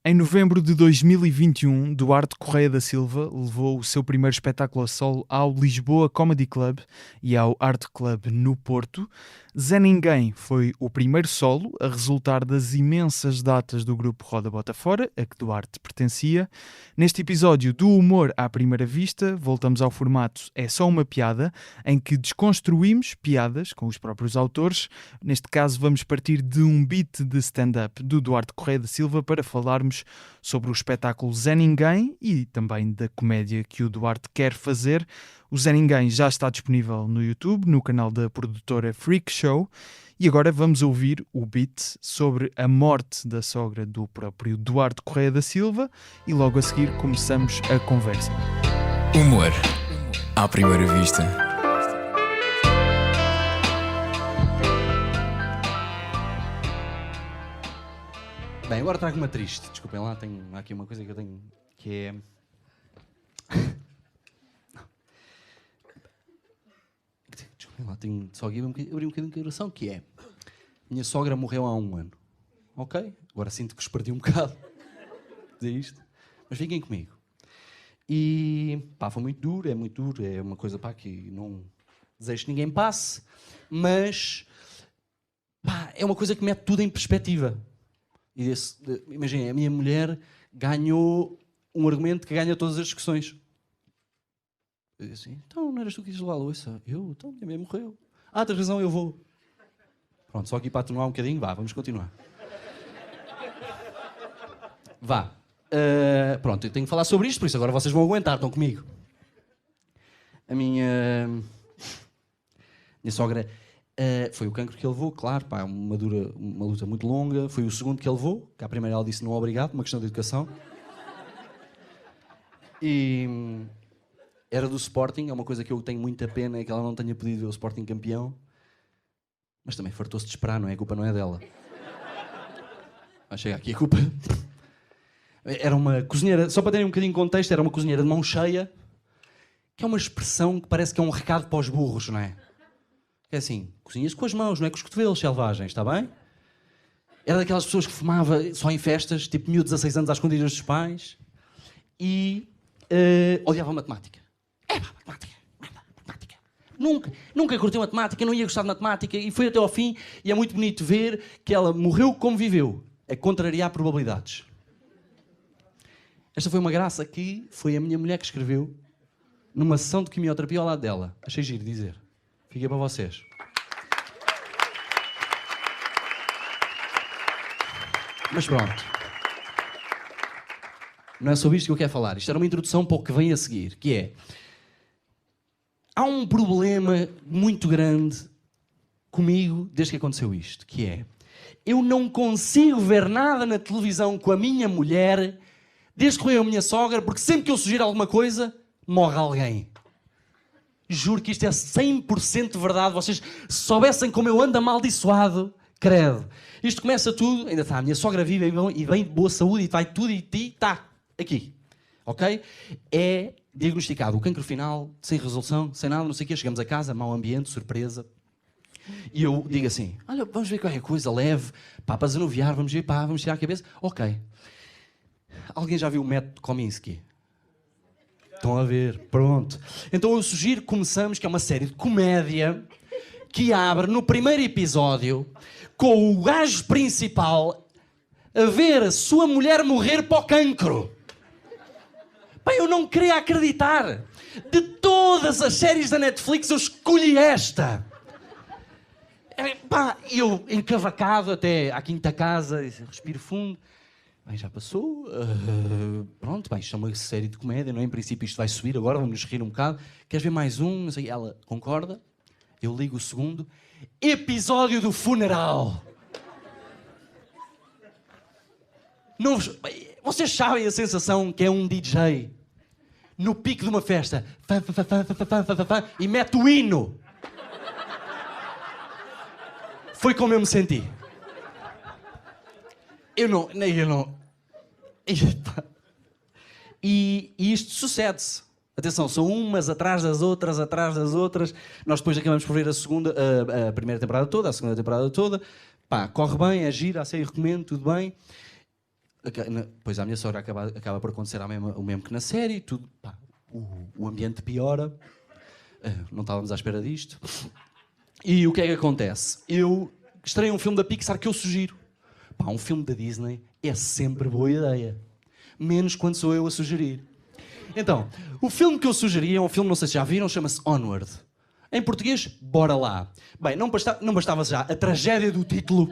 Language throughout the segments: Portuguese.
Em novembro de 2021, Duarte Correia da Silva levou o seu primeiro espetáculo a solo ao Lisboa Comedy Club e ao Art Club no Porto. Zé Ninguém foi o primeiro solo a resultar das imensas datas do grupo Roda Bota Fora, a que Duarte pertencia. Neste episódio do Humor à Primeira Vista, voltamos ao formato É Só Uma Piada, em que desconstruímos piadas com os próprios autores. Neste caso, vamos partir de um beat de stand-up do Duarte Correia da Silva para falarmos sobre o espetáculo Zé Ninguém e também da comédia que o Duarte quer fazer. O Zé Ninguém já está disponível no YouTube, no canal da produtora Freak Show. E agora vamos ouvir o beat sobre a morte da sogra do próprio Duarte Correia da Silva e logo a seguir começamos a conversa. Humor à primeira vista. Bem, agora trago uma triste. Desculpem lá, há aqui uma coisa que eu tenho que é... Desculpem lá, tenho só aqui abrir um bocadinho de coração, que é... Minha sogra morreu há 1 ano. Ok? Agora sinto que os perdi um bocado. Dizer isto. Mas fiquem comigo. E pá, foi muito duro, é uma coisa pá, que não desejo que ninguém passe, mas pá, é uma coisa que mete tudo em perspectiva. E imaginem, a minha mulher ganhou um argumento que ganha todas as discussões. Eu disse assim, então não eras tu que ias levar a louça? Eu? Então minha mãe morreu. Ah, tens razão, eu vou. Pronto, só aqui para atenuar um bocadinho, vamos continuar. Vá. Pronto, eu tenho que falar sobre isto, por isso agora vocês vão aguentar, estão comigo. A minha sogra foi o cancro que ele levou, claro, pá, uma luta muito longa. Foi o segundo que ele levou, que à primeira ela disse não obrigado, uma questão de educação. E era do Sporting, é uma coisa que eu tenho muita pena, é que ela não tenha podido ver o Sporting campeão. Mas também fartou-se de esperar, não é? A culpa não é dela. Vai chegar aqui a culpa... Era uma cozinheira, só para terem um bocadinho de contexto, era uma cozinheira de mão cheia, que é uma expressão que parece que é um recado para os burros, não é? É assim, cozinhas com as mãos, não é com os cotovelos selvagens, está bem? Era daquelas pessoas que fumava só em festas, tipo miúdo de 16 anos às escondidas dos pais, e odiava matemática. Matemática. Nunca curtiu matemática, não ia gostar de matemática, e foi até ao fim, e é muito bonito ver que ela morreu como viveu, a contrariar probabilidades. Esta foi uma graça que foi a minha mulher que escreveu numa sessão de quimioterapia ao lado dela. Achei giro dizer. Fica para vocês. Mas pronto. Não é sobre isto que eu quero falar. Isto era uma introdução para o que vem a seguir, que é... Há um problema muito grande comigo desde que aconteceu isto, que é... Eu não consigo ver nada na televisão com a minha mulher... Desde que morreu a minha sogra, porque sempre que eu sugiro alguma coisa, morre alguém. Juro que isto é 100% verdade. Vocês soubessem como eu ando amaldiçoado, credo. Isto começa tudo, ainda está, a minha sogra vive e bem de boa saúde e vai tudo e está aqui. Ok? É diagnosticado o cancro final, sem resolução, sem nada, não sei o quê. Chegamos a casa, mau ambiente, surpresa. E eu digo assim, olha, vamos ver qualquer coisa leve, pá, para desanuviar, vamos ver, pá, vamos tirar a cabeça. Ok. Alguém já viu o método Kominsky? Estão a ver, pronto. Então eu sugiro que começamos, que é uma série de comédia, que abre no primeiro episódio com o gajo principal a ver a sua mulher morrer para o cancro. Pá, eu não queria acreditar. De todas as séries da Netflix, eu escolhi esta. Pá, eu encavacado até à quinta casa, respiro fundo. Bem, já passou, pronto, bem, isto é uma série de comédia, não é? Em princípio isto vai subir agora, vamos nos rir um bocado. Queres ver mais um? Não sei. Ela concorda, eu ligo o segundo. Episódio do funeral. Não, vocês sabem a sensação que é um DJ no pico de uma festa e mete o hino. Foi como eu me senti. Eu não... E isto sucede-se. Atenção, são umas atrás das outras. Nós depois acabamos por ver a primeira temporada toda, a segunda temporada toda. Pá, corre bem, é gira, a série recomendo, tudo bem. Pois a minha sogra acaba por acontecer o mesmo que na série, tudo, pá, o ambiente piora, não estávamos à espera disto. E o que é que acontece? Eu estreio um filme da Pixar que eu sugiro. Pá, um filme da Disney é sempre boa ideia, menos quando sou eu a sugerir. Então, o filme que eu sugeri é um filme, não sei se já viram, chama-se Onward. Em português, Bora Lá. Bem, não bastava já a tragédia do título.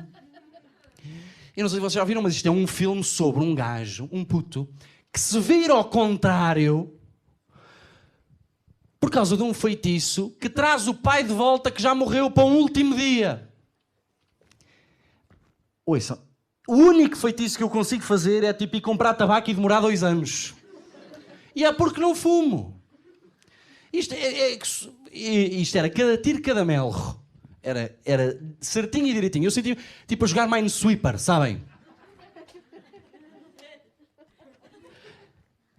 Eu não sei se vocês já viram, mas isto é um filme sobre um gajo, um puto, que se vira ao contrário por causa de um feitiço que traz o pai de volta que já morreu para um último dia. Ouça, o único feitiço que eu consigo fazer é tipo ir comprar tabaco e demorar 2 anos. E é porque não fumo. Isto era cada tiro, cada melro. Era certinho e direitinho. Eu senti tipo a jogar Minesweeper, sabem?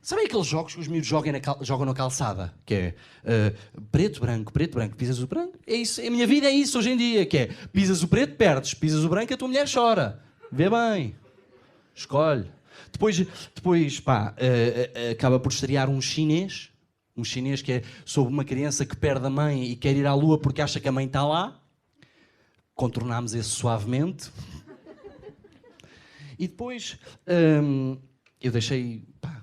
Sabem aqueles jogos que os miúdos jogam na calçada? Que é preto, branco, pisas o branco. É isso, a minha vida é isso hoje em dia, que é pisas o preto, perdes, pisas o branco, a tua mulher chora. Vê bem. Escolhe. Depois pá, acaba por estrear um chinês que é sobre uma criança que perde a mãe e quer ir à lua porque acha que a mãe está lá. Contornámos esse suavemente. E depois eu deixei... Pá,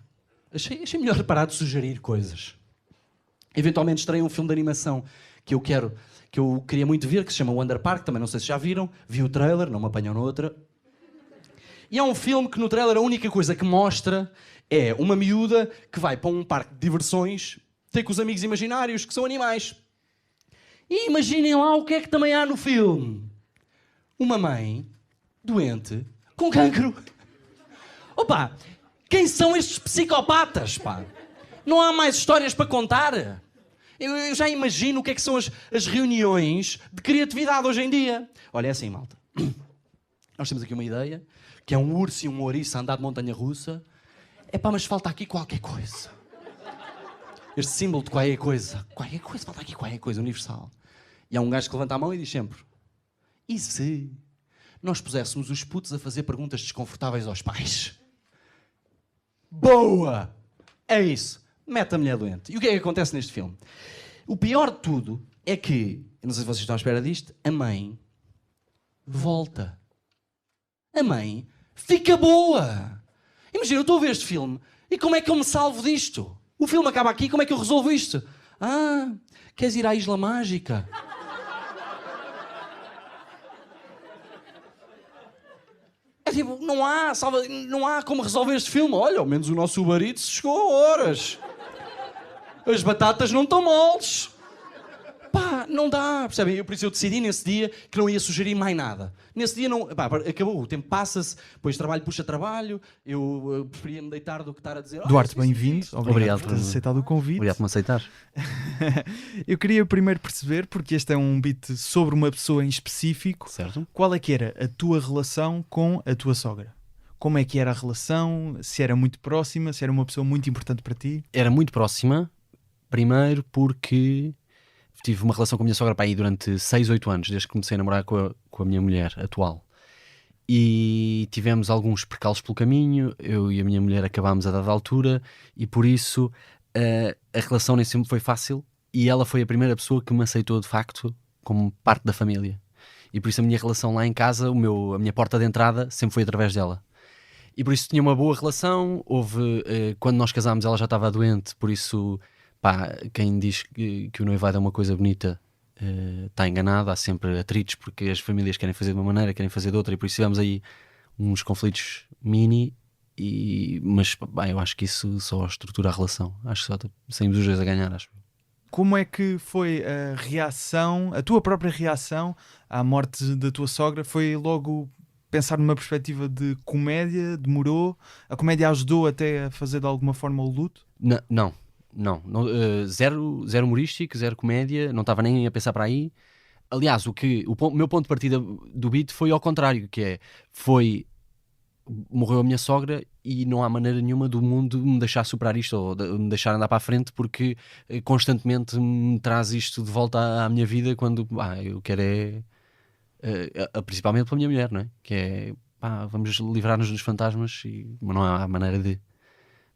achei melhor parar de sugerir coisas. Eventualmente estreia um filme de animação que eu queria muito ver, que se chama Wonder Park, também não sei se já viram. Vi o trailer, não me apanham noutra. E é um filme que no trailer a única coisa que mostra é uma miúda que vai para um parque de diversões ter com os amigos imaginários, que são animais. E imaginem lá o que é que também há no filme. Uma mãe doente com cancro. Opa, quem são estes psicopatas, pá? Não há mais histórias para contar? Eu já imagino o que é que são as reuniões de criatividade hoje em dia. Olha, é assim, malta. Nós temos aqui uma ideia, que é um urso e um ouriço a andar de montanha-russa. Epá, mas falta aqui qualquer coisa. Este símbolo de qualquer coisa. Qualquer coisa, falta aqui qualquer coisa, universal. E há um gajo que levanta a mão e diz sempre: e se nós puséssemos os putos a fazer perguntas desconfortáveis aos pais? Boa! É isso. Mete a mulher doente. E o que é que acontece neste filme? O pior de tudo é que, eu não sei se vocês estão à espera disto, a mãe volta. A mãe fica boa. Imagina, eu estou a ver este filme e como é que eu me salvo disto? O filme acaba aqui, como é que eu resolvo isto? Ah, queres ir à Isla Mágica? É tipo, não há como resolver este filme. Olha, ao menos o nosso Uber Eats chegou a horas. As batatas não estão moles. Pá, não dá, percebem? Por isso eu decidi nesse dia que não ia sugerir mais nada. Nesse dia não... Pá, acabou, o tempo passa-se, depois trabalho puxa trabalho, eu preferia me deitar do que estar a dizer... Duarte, bem-vindo. Obrigado por teres aceitado o convite. Obrigado por me aceitar. Eu queria primeiro perceber, porque este é um beat sobre uma pessoa em específico, Certo. qual é que era a tua relação com a tua sogra? Como é que era a relação? Se era muito próxima? Se era uma pessoa muito importante para ti? Era muito próxima, primeiro porque tive uma relação com a minha sogra para aí durante 6, 8 anos, desde que comecei a namorar com a minha mulher atual. E tivemos alguns percalços pelo caminho, eu e a minha mulher acabámos a dada altura, e por isso a relação nem sempre foi fácil, e ela foi a primeira pessoa que me aceitou de facto como parte da família. E por isso a minha relação lá em casa, a minha porta de entrada sempre foi através dela. E por isso tinha uma boa relação. Houve, quando nós casámos ela já estava doente, por isso, pá, quem diz que o noivado é uma coisa bonita está enganado. Há sempre atritos porque as famílias querem fazer de uma maneira, querem fazer de outra, e por isso tivemos aí uns conflitos mini, mas bem, eu acho que isso só estrutura a relação. Acho que só saímos os dois a ganhar, acho. Como é que foi a reação, a tua própria reação à morte da tua sogra? Foi logo pensar numa perspectiva de comédia? Demorou? A comédia ajudou até a fazer de alguma forma o luto? Não, zero humorístico, zero comédia, não estava nem a pensar para aí. Aliás, o meu ponto de partida do beat foi ao contrário, que morreu a minha sogra e não há maneira nenhuma do mundo me deixar superar isto ou me deixar andar para a frente, porque constantemente me traz isto de volta à minha vida quando eu quero principalmente pela minha mulher, não é? Que é, pá, vamos livrar-nos dos fantasmas, mas não há maneira de.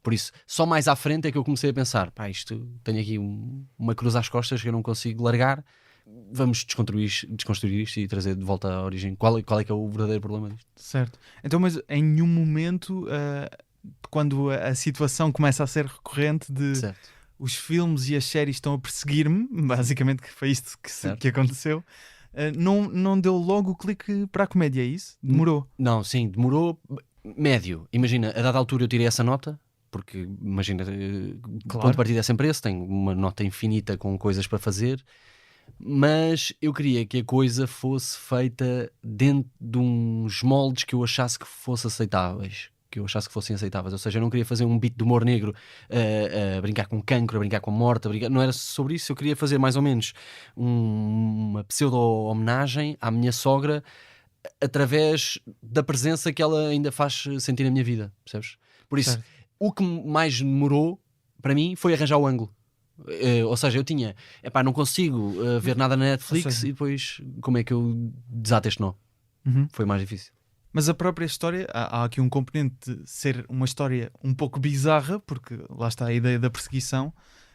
Por isso, só mais à frente é que eu comecei a pensar, pá, tenho aqui uma cruz às costas que eu não consigo largar, vamos desconstruir isto e trazer de volta à origem. Qual é que é o verdadeiro problema disto? Certo. Então, mas em nenhum momento, quando a situação começa a ser recorrente de Certo. os filmes e as séries estão a perseguir-me, basicamente que foi isto que aconteceu, não deu logo o clique para a comédia, é isso? Demorou? Não, sim, demorou médio. Imagina, a dada altura eu tirei essa nota, porque imagina, o ponto de partida é sempre esse, tenho uma nota infinita com coisas para fazer, mas eu queria que a coisa fosse feita dentro de uns moldes que eu achasse que fossem aceitáveis. Ou seja, eu não queria fazer um beat de humor negro a brincar com cancro, a brincar com a morte, não era sobre isso. Eu queria fazer mais ou menos uma pseudo-homenagem à minha sogra através da presença que ela ainda faz sentir na minha vida, percebes? Por isso, o que mais demorou para mim foi arranjar o ângulo. Ou seja, eu tinha, não consigo ver nada na Netflix, e depois como é que eu desato este nó? Foi mais difícil. Mas a própria história, há aqui um componente de ser uma história um pouco bizarra, porque lá está a ideia da perseguição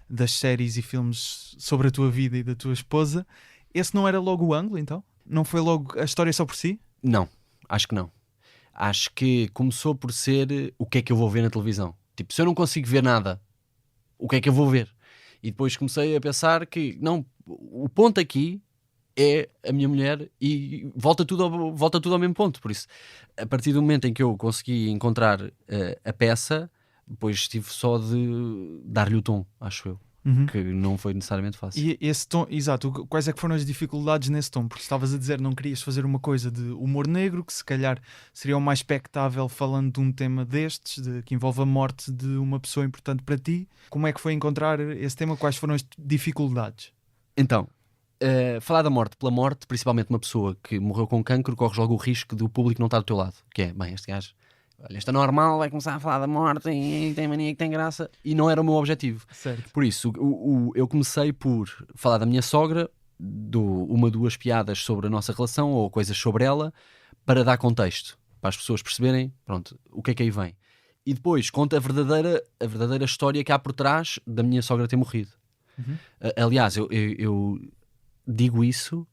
das séries e filmes sobre a tua vida e da tua esposa. Esse não era logo o ângulo, então? Não foi logo a história só por si? Não, acho que não. Acho que começou por ser o que é que eu vou ver na televisão. Tipo, se eu não consigo ver nada, o que é que eu vou ver? E depois comecei a pensar que, não, o ponto aqui é a minha mulher e volta tudo ao mesmo ponto. Por isso, a partir do momento em que eu consegui encontrar a peça, depois tive só de dar-lhe o tom, acho eu. Que não foi necessariamente fácil. E esse tom, exato, quais é que foram as dificuldades nesse tom? Porque estavas a dizer não querias fazer uma coisa de humor negro, que se calhar seria o mais espectável falando de um tema destes, que envolve a morte de uma pessoa importante para ti. Como é que foi encontrar esse tema? Quais foram as dificuldades? Então, falar da morte, pela morte, principalmente uma pessoa que morreu com cancro, corres logo o risco do público não estar do teu lado. Que é, bem, este gajo, olha, este é normal, vai começar a falar da morte e tem mania que tem graça. E não era o meu objetivo. Certo. Por isso, eu comecei por falar da minha sogra, duas piadas sobre a nossa relação ou coisas sobre ela, para dar contexto, para as pessoas perceberem, pronto, o que é que aí vem. E depois conto a verdadeira história que há por trás da minha sogra ter morrido. Aliás, eu digo isso,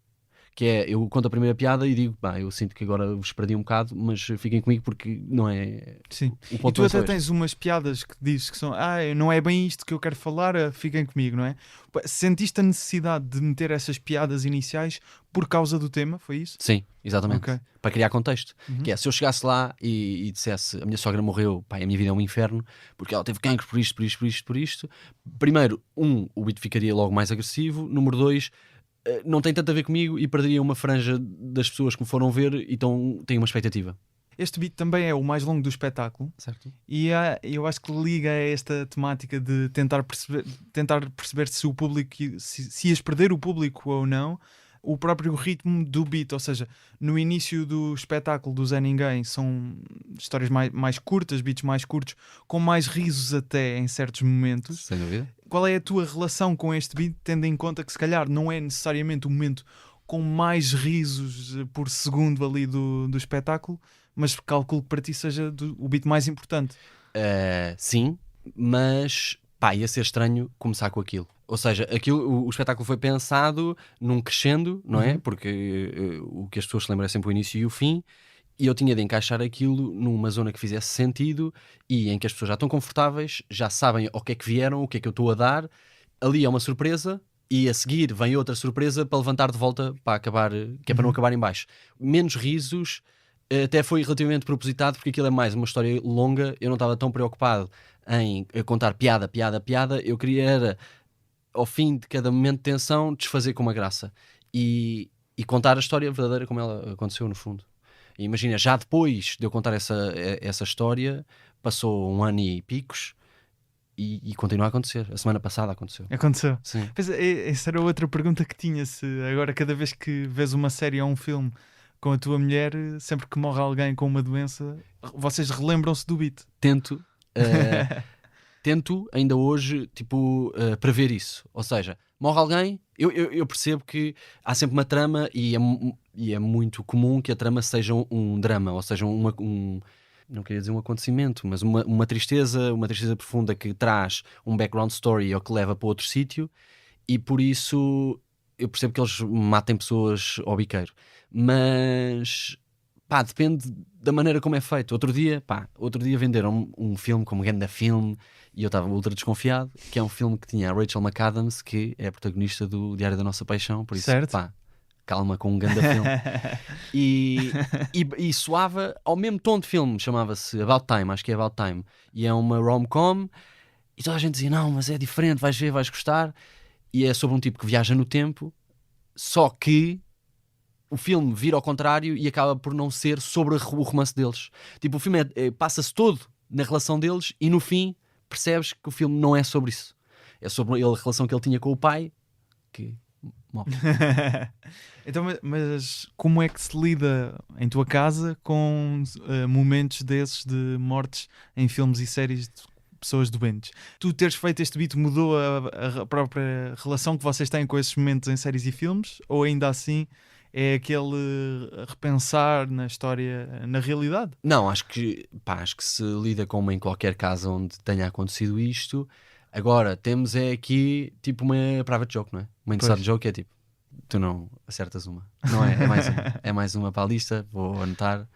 que é, eu conto a primeira piada e digo, eu sinto que agora vos perdi um bocado, mas fiquem comigo porque não é... Sim. O ponto. E tu até tens umas piadas que dizes que são, não é bem isto que eu quero falar, fiquem comigo, não é? Sentiste a necessidade de meter essas piadas iniciais por causa do tema, foi isso? Sim, exatamente. Okay. Para criar contexto. Que é, se eu chegasse lá e dissesse, a minha sogra morreu, a minha vida é um inferno, porque ela teve cancro por isto. Primeiro, o beat ficaria logo mais agressivo. Número 2, não tem tanto a ver comigo e perderia uma franja das pessoas que me foram ver e têm uma expectativa. Este beat também é o mais longo do espetáculo. Certo. E eu acho que liga a esta temática de tentar perceber se o público, se ias perder o público ou não, o próprio ritmo do beat. Ou seja, no início do espetáculo do Zé Ninguém são histórias mais curtas, beats mais curtos, com mais risos até em certos momentos. Sem dúvida. Qual é a tua relação com este beat, tendo em conta que se calhar não é necessariamente o momento com mais risos por segundo ali do espetáculo, mas calculo que para ti seja o beat mais importante. Sim, mas ia ser estranho começar com aquilo. Ou seja, o espetáculo foi pensado num crescendo, não é? Porque o que as pessoas se lembram é sempre o início e o fim, e eu tinha de encaixar aquilo numa zona que fizesse sentido e em que as pessoas já estão confortáveis, já sabem ao que é que vieram, o que é que eu estou a dar. Ali é uma surpresa e a seguir vem outra surpresa para levantar de volta, para acabar, que é para não acabar em baixo. Menos risos, até foi relativamente propositado, porque aquilo é mais uma história longa. Eu não estava tão preocupado em contar piada. Eu queria era, ao fim de cada momento de tensão, desfazer com uma graça e contar a história verdadeira como ela aconteceu no fundo. E imagina, já depois de eu contar essa história, passou 1 ano e picos e continua a acontecer. A semana passada aconteceu. Aconteceu? Sim. Pois, essa era outra pergunta que tinha. Se agora cada vez que vês uma série ou um filme com a tua mulher, sempre que morre alguém com uma doença, vocês relembram-se do beat? Tento ainda hoje prever isso. Ou seja, morre alguém, eu percebo que há sempre uma trama e é muito comum que a trama seja um drama, ou seja, não queria dizer um acontecimento, mas uma tristeza profunda que traz um background story ou que leva para outro sítio, e por isso eu percebo que eles matem pessoas ao biqueiro. Mas pá, depende da maneira como é feito. Outro dia venderam um filme como Ganda Film e eu estava ultra desconfiado, que é um filme que tinha a Rachel McAdams, que é a protagonista do Diário da Nossa Paixão, por isso, Certo. pá, calma com um Ganda Film. e soava ao mesmo tom de filme, chamava-se About Time, acho que é About Time, e é uma rom-com, e toda a gente dizia, não, mas é diferente, vais ver, vais gostar, e é sobre um tipo que viaja no tempo, só que o filme vira ao contrário e acaba por não ser sobre o romance deles. Tipo, o filme passa-se todo na relação deles e no fim percebes que o filme não é sobre isso. É sobre a relação que ele tinha com o pai, que morre. Então, mas como é que se lida em tua casa com momentos desses de mortes em filmes e séries de pessoas doentes? Tu teres feito este beat mudou a própria relação que vocês têm com esses momentos em séries e filmes? Ou ainda assim é aquele repensar na história, na realidade? Não, acho que se lida como em qualquer casa onde tenha acontecido isto. Agora, temos aqui tipo uma private joke, não é? Uma inside joke é tipo, tu não acertas uma. Não é? É mais uma. É mais uma para a lista, vou anotar.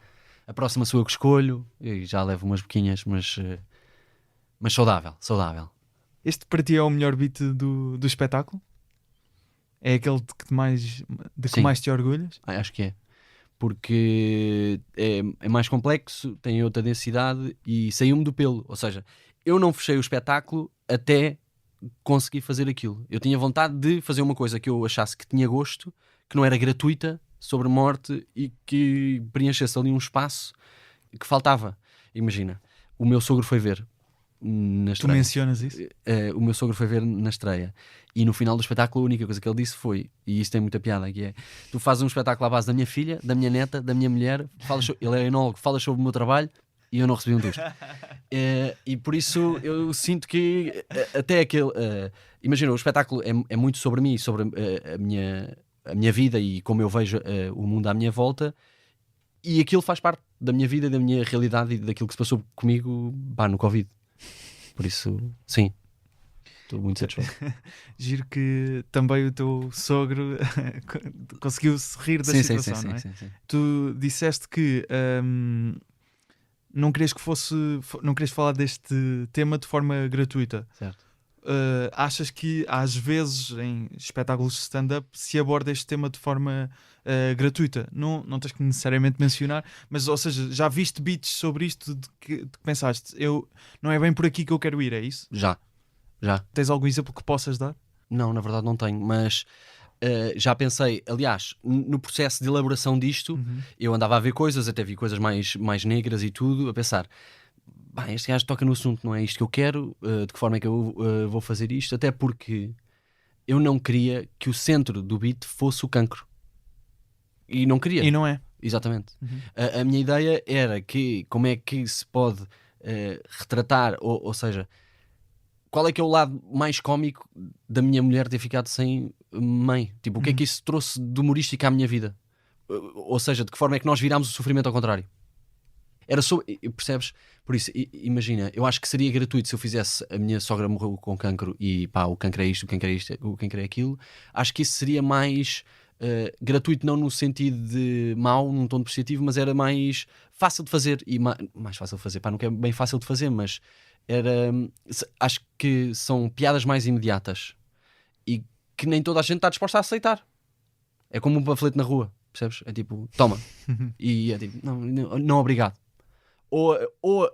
A próxima sou eu que escolho e já levo umas boquinhas, mas saudável. Este para ti é o melhor beat do espetáculo? É aquele de que mais te orgulhas? Acho que é. Porque é mais complexo, tem outra densidade e saiu-me do pelo. Ou seja, eu não fechei o espetáculo até conseguir fazer aquilo. Eu tinha vontade de fazer uma coisa que eu achasse que tinha gosto, que não era gratuita, sobre morte e que preenchesse ali um espaço que faltava. Imagina, o meu sogro foi ver na estreia. Tu mencionas isso? O meu sogro foi ver na estreia e no final do espetáculo a única coisa que ele disse foi, e isso tem muita piada, que é, tu fazes um espetáculo à base da minha filha, da minha neta, da minha mulher, ele é enólogo, falas sobre o meu trabalho e eu não recebi um tusto. E por isso eu sinto que até aquele imagina, o espetáculo é muito sobre mim, sobre a minha vida e como eu vejo o mundo à minha volta, e aquilo faz parte da minha vida, da minha realidade e daquilo que se passou comigo no Covid. Por isso, sim, estou muito satisfeito. Giro que também o teu sogro conseguiu-se rir da situação, não é? Sim. Tu disseste que não querias falar deste tema de forma gratuita. Certo. Achas que às vezes em espetáculos de stand-up se aborda este tema de forma gratuita? Não tens que necessariamente mencionar, mas ou seja, já viste beats sobre isto de que pensaste, não é bem por aqui que eu quero ir, é isso? Já. Tens algum exemplo que possas dar? Não, na verdade não tenho, mas já pensei, aliás, no processo de elaboração disto, eu andava a ver coisas, até vi coisas mais negras e tudo, a pensar, este gajo toca no assunto, não é isto que eu quero, de que forma é que eu vou fazer isto, até porque eu não queria que o centro do beat fosse o cancro. E não queria. E não é. Exatamente. A minha ideia era que como é que se pode retratar, ou seja, qual é que é o lado mais cómico da minha mulher ter ficado sem mãe? Tipo, o que é que isso trouxe de humorístico à minha vida? Ou seja, de que forma é que nós virámos o sofrimento ao contrário? Era sobre, percebes? Por isso, imagina, eu acho que seria gratuito se eu fizesse a minha sogra morreu com cancro e o cancro é isto, o cancro é isto, o cancro é aquilo. Acho que isso seria mais gratuito, não no sentido de mau, num tom depreciativo, mas era mais fácil de fazer e mais fácil de fazer, não que é bem fácil de fazer, mas acho que são piadas mais imediatas e que nem toda a gente está disposta a aceitar. É como um panfleto na rua, percebes? É tipo, toma. E é tipo, não obrigado. Ou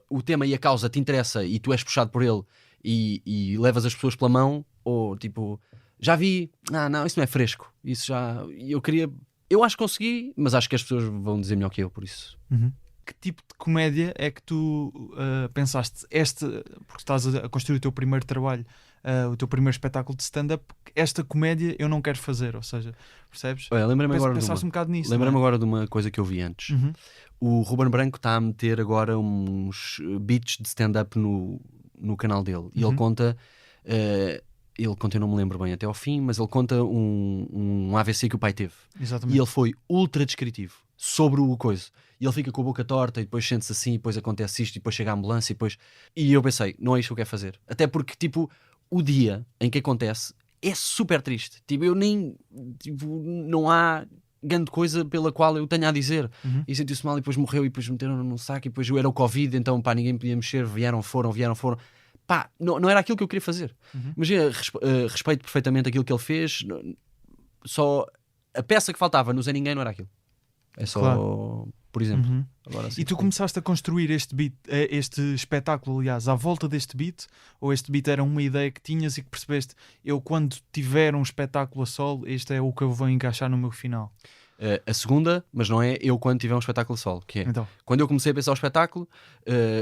o tema e a causa te interessa e tu és puxado por ele e levas as pessoas pela mão, ou tipo, já vi, não, isso não é fresco, isso já, eu acho que consegui, mas acho que as pessoas vão dizer melhor que eu, por isso. Que tipo de comédia é que tu pensaste, porque estás a construir o teu primeiro trabalho, o teu primeiro espetáculo de stand-up, esta comédia eu não quero fazer, ou seja, percebes? Olha, lembrei-me agora pensaste um bocado nisso. Lembrei-me agora de uma coisa que eu vi antes. O Ruben Branco está a meter agora uns beats de stand-up no canal dele e ele conta, ele conta, eu não me lembro bem até ao fim, mas ele conta um AVC que o pai teve. Exatamente. E ele foi ultra descritivo sobre o coisa. E ele fica com a boca torta e depois sente-se assim, e depois acontece isto, e depois chega a ambulância, e depois... E eu pensei, não é isto que eu quero fazer. Até porque, tipo, o dia em que acontece é super triste. Tipo, eu nem... Tipo, não há grande coisa pela qual eu tenha a dizer. E sentiu-se mal, e depois morreu, e depois meteram num saco, e depois eu era o Covid, então, pá, ninguém podia mexer, vieram, foram. Pá, não era aquilo que eu queria fazer. Imagina, respeito perfeitamente aquilo que ele fez, só a peça que faltava no Zé Ninguém não era aquilo. É só, Claro. por exemplo. Agora, assim, E tu começaste a construir este beat, este espetáculo, aliás, à volta deste beat? Ou este beat era uma ideia que tinhas e que percebeste, eu quando tiver um espetáculo a solo, este é o que eu vou encaixar no meu final? a segunda, mas não é eu quando tiver um espetáculo solo, que é Então, quando eu comecei a pensar o espetáculo,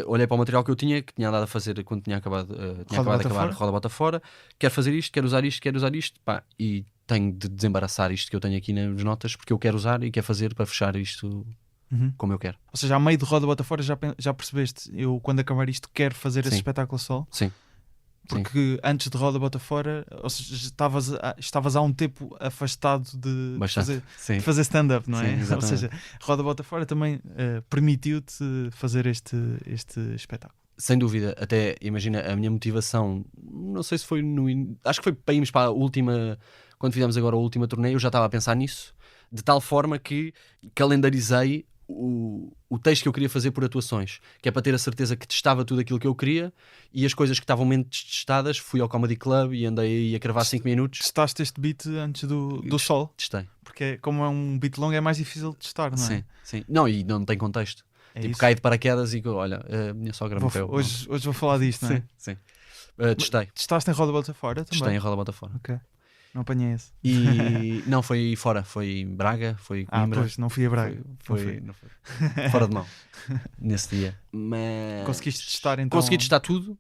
olhei para o material que tinha andado a fazer quando tinha acabado de acabar Roda Bota Fora, quero fazer isto, quero usar isto, pá, e tenho de desembaraçar isto que eu tenho aqui nas notas, porque eu quero usar e quero fazer para fechar isto como eu quero. ou seja, a meio de Roda Bota Fora já percebeste, eu quando acabar isto quero fazer esse Sim. espetáculo solo? Sim. Porque antes de Roda Bota Fora, ou seja, estavas há um tempo afastado de Bastante. Sim. fazer stand-up, não é? Sim, Ou exatamente. seja, Roda Bota Fora também permitiu-te fazer este espetáculo. Sem dúvida, até imagina a minha motivação, não sei se foi acho que foi para irmos para a última, quando fizemos agora a última turnê, eu já estava a pensar nisso, de tal forma que calendarizei o texto que eu queria fazer por atuações, que é para ter a certeza que testava tudo aquilo que eu queria, e as coisas que estavam menos testadas, fui ao Comedy Club e andei aí a cravar 5 minutos. Testaste este beat antes do sol? Testei. Porque como é um beat longo é mais difícil de testar, não é? Sim, sim. Não, e não tem contexto. É Tipo, isso. cai de paraquedas e olha, a minha sogra morreu. Hoje vou falar disto, não é? Sim. Testei. Testaste em Roda Bota Fora também? Testei em Roda Bota Fora. Ok. Não apanhei esse. E não, foi fora, foi em Braga, foi em Coimbra. Pois, não fui a Braga. Não foi. Fora de mão nesse dia. Mas Conseguiste testar então? consegui testar tudo.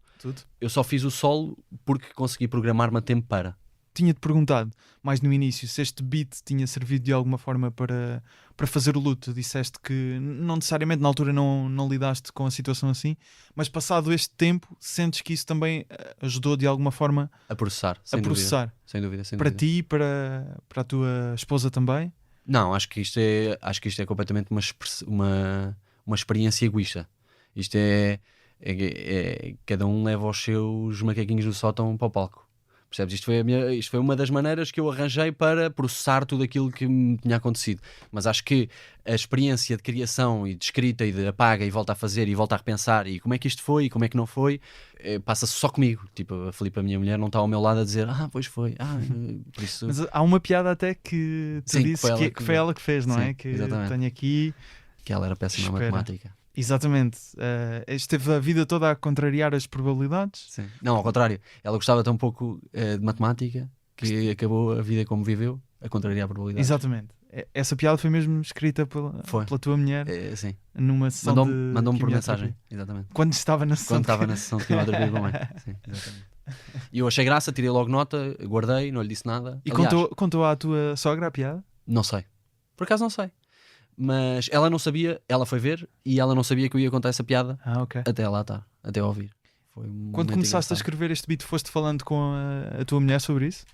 Eu só fiz o solo porque consegui programar-me a tempo para. Tinha-te perguntado mais no início se este beat tinha servido de alguma forma para fazer o luto. Disseste que não necessariamente na altura não lidaste com a situação assim, mas passado este tempo sentes que isso também ajudou de alguma forma A processar, sem a dúvida. processar. Sem dúvida. Para ti e para a tua esposa também? Não, acho que isto é completamente uma experiência egoísta. Isto é cada um leva os seus macaquinhos do sótão para o palco. Percebes? Isto foi uma das maneiras que eu arranjei para processar tudo aquilo que me tinha acontecido. Mas acho que a experiência de criação e de escrita e de apaga e volta a fazer e volta a repensar e como é que isto foi e como é que não foi, passa-se só comigo. Tipo, a Filipe, a minha mulher, não está ao meu lado a dizer pois foi, por isso... Mas há uma piada até que tu Sim, disse que foi ela que fez, não Sim, é? Que exatamente. tenho aqui... Que ela era péssima na matemática. Exatamente. Esteve a vida toda a contrariar as probabilidades. Sim. Não, ao contrário. Ela gostava tão pouco de matemática que acabou a vida como viveu a contrariar a probabilidade. Exatamente. Essa piada foi mesmo escrita pela tua mulher Sim. numa sessão Mandou-me por quimioterapia. mensagem. Exatamente. Quando estava na sessão. Quando estava na sessão de quimioterapia com a mãe. Sim, exatamente. E eu achei graça, tirei logo nota, guardei, não lhe disse nada. E Aliás, contou à tua sogra a piada? Não sei. Por acaso não sei. Mas ela não sabia, ela foi ver e ela não sabia que eu ia contar essa piada Ok. até lá estar, até ouvir. Foi um Quando momento começaste engraçado. a escrever este beat, foste falando com a tua mulher sobre isso?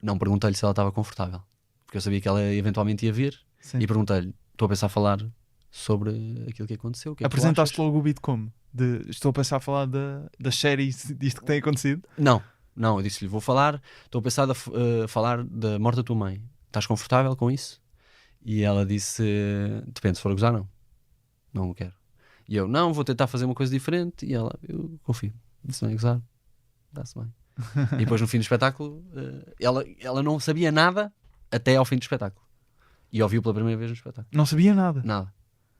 Não, perguntei-lhe se ela estava confortável. Porque eu sabia que ela eventualmente ia vir. Sim. E perguntei-lhe, estou a pensar a falar sobre aquilo que aconteceu. O que é que tu Apresentaste achas? logo o beat como? Estou a pensar a falar das séries disto que tem acontecido? Não, eu disse-lhe, vou falar, estou a pensar a falar da morte da tua mãe. Estás confortável com isso? E ela disse, depende, se for a gozar, não quero. E eu, não, vou tentar fazer uma coisa diferente. E ela, eu confio, se não é gozar, dá-se bem. E depois no fim do espetáculo, ela não sabia nada até ao fim do espetáculo. E ouviu pela primeira vez no espetáculo. Não sabia nada. Nada.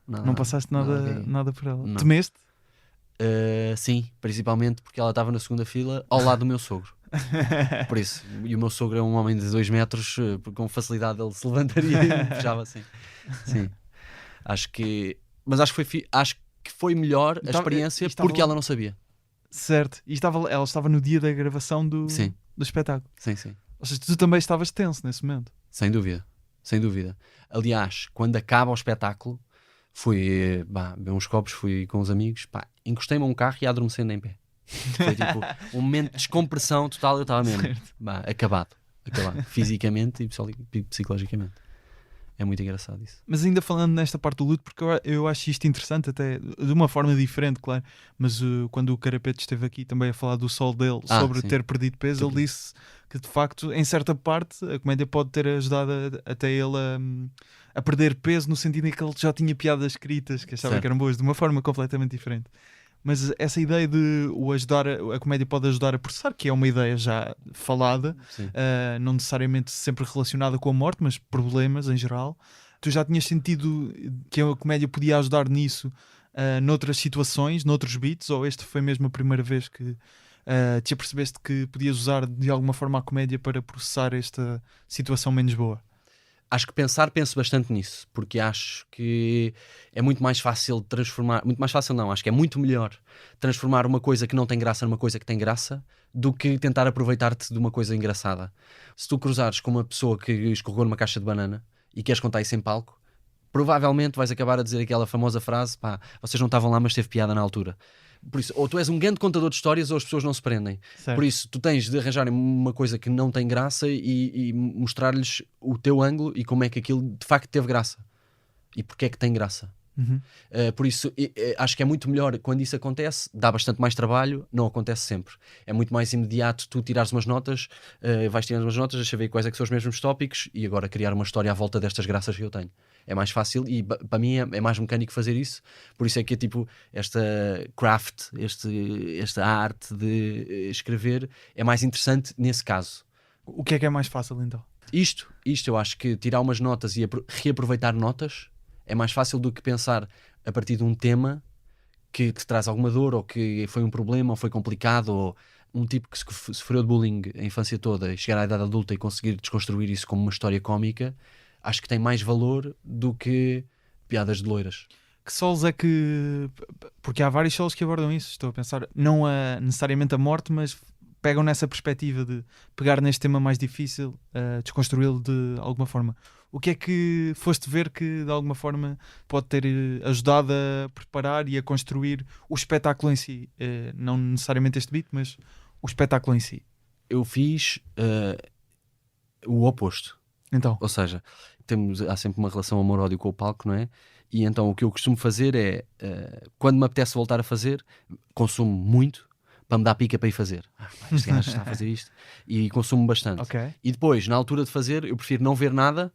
Não passaste nada por ela. Não. Temeste? Sim, principalmente porque ela estava na segunda fila ao lado do meu sogro. Por isso, e o meu sogro é um homem de 2 metros, com facilidade ele se levantaria e me puxava assim. Sim. Acho que foi melhor a experiência porque ela não sabia. Certo. E ela estava no dia da gravação do espetáculo. Sim. Ou seja, tu também estavas tenso nesse momento. Sem dúvida. Aliás, quando acaba o espetáculo, fui beber uns copos, fui com os amigos, encostei-me a um carro e ia adormecendo em pé. Foi tipo um momento de descompressão total. Eu estava mesmo acabado. Fisicamente e psicologicamente. É muito engraçado isso. Mas ainda falando nesta parte do luto, porque eu acho isto interessante, até de uma forma diferente, claro. Mas quando o Carapete esteve aqui também a falar do sol dele, sobre sim. ter perdido peso, ele disse que de facto, em certa parte, a comédia pode ter ajudado até ele a perder peso, no sentido em que ele já tinha piadas escritas que achava que eram boas, de uma forma completamente diferente. Mas essa ideia de o ajudar, a comédia pode ajudar a processar, que é uma ideia já falada, não necessariamente sempre relacionada com a morte, mas problemas em geral. Tu já tinhas sentido que a comédia podia ajudar nisso noutras situações, noutros beats, ou esta foi mesmo a primeira vez que te apercebeste que podias usar de alguma forma a comédia para processar esta situação menos boa? Acho que penso bastante nisso, porque acho que é muito mais fácil transformar, muito mais fácil não, acho que é muito melhor transformar uma coisa que não tem graça numa coisa que tem graça do que tentar aproveitar-te de uma coisa engraçada. Se tu cruzares com uma pessoa que escorregou numa caixa de banana e queres contar isso em palco, provavelmente vais acabar a dizer aquela famosa frase, vocês não estavam lá mas teve piada na altura. Por isso, ou tu és um grande contador de histórias ou as pessoas não se prendem. Certo. Por isso, tu tens de arranjar uma coisa que não tem graça e mostrar-lhes o teu ângulo e como é que aquilo de facto teve graça. E porque é que tem graça. Por isso, acho que é muito melhor quando isso acontece, dá bastante mais trabalho, não acontece sempre. É muito mais imediato tu tirares umas notas, vais tirando umas notas, deixa ver quais é que são os mesmos tópicos e agora criar uma história à volta destas graças que eu tenho. É mais fácil e para mim é mais mecânico fazer isso. Por isso é que é tipo esta craft, esta arte de escrever é mais interessante nesse caso. O que é mais fácil então? Isto eu acho que tirar umas notas e reaproveitar notas é mais fácil do que pensar a partir de um tema que te traz alguma dor ou que foi um problema ou foi complicado, ou um tipo que sofreu de bullying a infância toda e chegar à idade adulta e conseguir desconstruir isso como uma história cómica. Acho que tem mais valor do que piadas de loiras. Que solos é que... Porque há vários solos que abordam isso, estou a pensar, não necessariamente a morte, mas pegam nessa perspectiva de pegar neste tema mais difícil, desconstruí-lo de alguma forma. O que é que foste ver que de alguma forma pode ter ajudado a preparar e a construir o espetáculo em si? Não necessariamente este beat, mas o espetáculo em si. Eu fiz o oposto. Então. Ou seja, há sempre uma relação amor-ódio com o palco, não é? E então o que eu costumo fazer é, quando me apetece voltar a fazer, consumo muito para me dar pica para ir fazer. Este gajo está a fazer isto. E consumo bastante. Okay. E depois, na altura de fazer, eu prefiro não ver nada.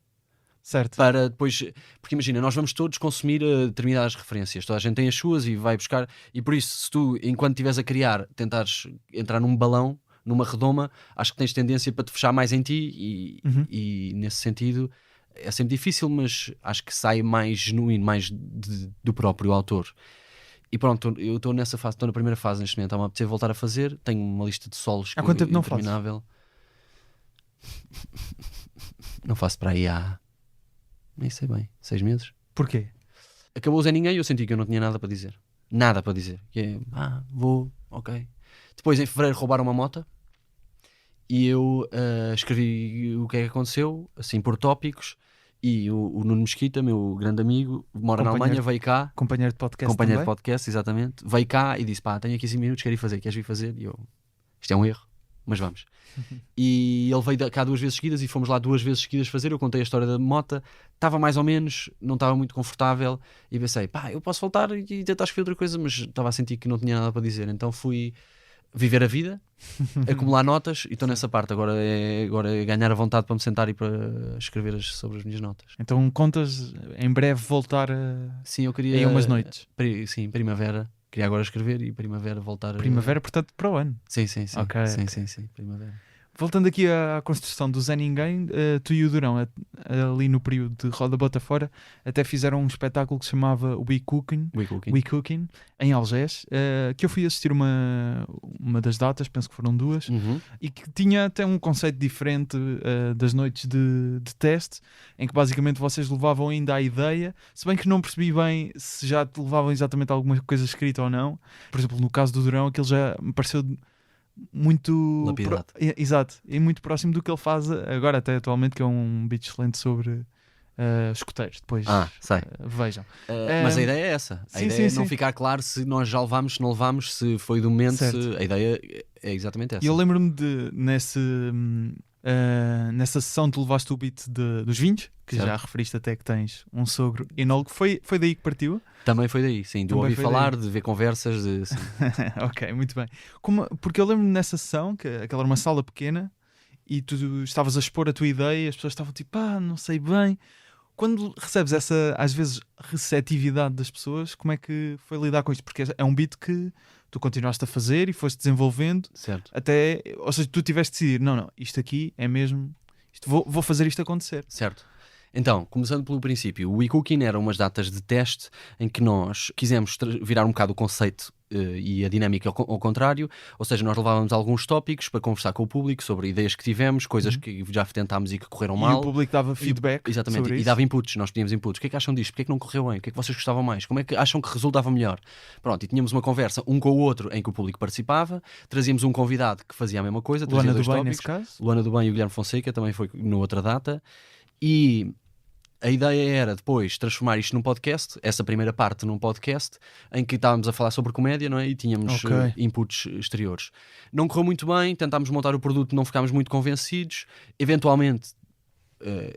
Certo. Para depois... Porque imagina, nós vamos todos consumir determinadas referências. Toda a gente tem as suas e vai buscar. E por isso, se tu, enquanto estiveres a criar, tentares entrar num balão, numa redoma, acho que tens tendência para te fechar mais em ti e nesse sentido é sempre difícil, mas acho que sai mais genuíno, mais do próprio autor. E pronto, eu estou nessa fase, estou na primeira fase neste momento, está-me a apetecer voltar a fazer, tenho uma lista de solos há quanto tempo não interminável. Não faço para aí há, nem sei bem, 6 meses. Porquê? Acabou o Zé Ninguém e eu senti que eu não tinha nada para dizer. Nada para dizer. Que é, vou, ok. Depois em fevereiro roubaram uma moto e eu escrevi o que é que aconteceu, assim por tópicos, e o Nuno Mesquita, meu grande amigo, mora na Alemanha, veio cá. Companheiro de podcast Companheiro também? de podcast, exatamente. Veio cá e disse, tenho aqui 5 minutos, quero ir fazer, queres vir fazer? E eu, isto é um erro, mas vamos. E ele veio cá 2 vezes seguidas e fomos lá 2 vezes seguidas fazer. Eu contei a história da moto, estava mais ou menos, não estava muito confortável e pensei, eu posso voltar e tentar escrever outra coisa, mas estava a sentir que não tinha nada para dizer, então fui viver a vida, acumular notas e estou nessa parte. Agora é ganhar a vontade para me sentar e para escrever sobre as minhas notas. Então contas em breve voltar a... Sim, eu queria... em umas noites. Sim, primavera. Queria agora escrever e primavera voltar a... Primavera, portanto, para o ano. Sim. Okay. Sim, primavera. Voltando aqui à construção do Zé Ninguém, tu e o Durão, ali no período de Roda Bota Fora, até fizeram um espetáculo que se chamava We Cooking, em Algés, que eu fui assistir uma das datas, penso que foram 2, e que tinha até um conceito diferente das noites de teste, em que basicamente vocês levavam ainda a ideia, se bem que não percebi bem se já te levavam exatamente alguma coisa escrita ou não. Por exemplo, no caso do Durão, aquilo já me pareceu muito lapidado. Exato, e muito próximo do que ele faz agora, até atualmente, que é um beat excelente sobre escuteiros. Depois Sei. vejam. Mas a ideia é essa. A sim, ideia sim, é não sim. ficar claro se nós já levámos, se não levámos, se foi do momento. Certo. A ideia é exatamente essa. E eu lembro-me de, nessa sessão, tu levaste o beat dos vinhos, que Certo. já referiste até que tens um sogro enólogo. Foi daí que partiu? Também foi daí, sim. De Também ouvir foi falar, daí. de ver conversas. Sim. Ok, muito bem. Porque eu lembro-me nessa sessão, que aquela era uma sala pequena, e tu estavas a expor a tua ideia, e as pessoas estavam tipo, não sei bem. Quando recebes essa, às vezes, receptividade das pessoas, como é que foi lidar com isto? Porque é um beat que tu continuaste a fazer e foste desenvolvendo Certo. até, ou seja, tu tiveste de decidir, não, isto aqui é mesmo, vou fazer isto acontecer. Certo. Então, começando pelo princípio, o WeCooking eram umas datas de teste em que nós quisemos virar um bocado o conceito e a dinâmica ao contrário, ou seja, nós levávamos alguns tópicos para conversar com o público sobre ideias que tivemos, coisas que já tentámos e que correram E mal. o público dava feedback Exatamente, sobre e isso. dava inputs, nós pedíamos inputs. O que é que acham disto? Porquê é que não correu bem? O que é que vocês gostavam mais? Como é que acham que resultava melhor? Pronto, e tínhamos uma conversa um com o outro em que o público participava, trazíamos um convidado que fazia a mesma coisa, trazia Luana dois do Bem, tópicos. nesse caso. Luana do Bem e o Guilherme Fonseca também foi noutra data. E a ideia era depois transformar isto num podcast, essa primeira parte num podcast, em que estávamos a falar sobre comédia, não é? E tínhamos Ok. inputs exteriores. Não correu muito bem, tentámos montar o produto, não ficámos muito convencidos. Eventualmente,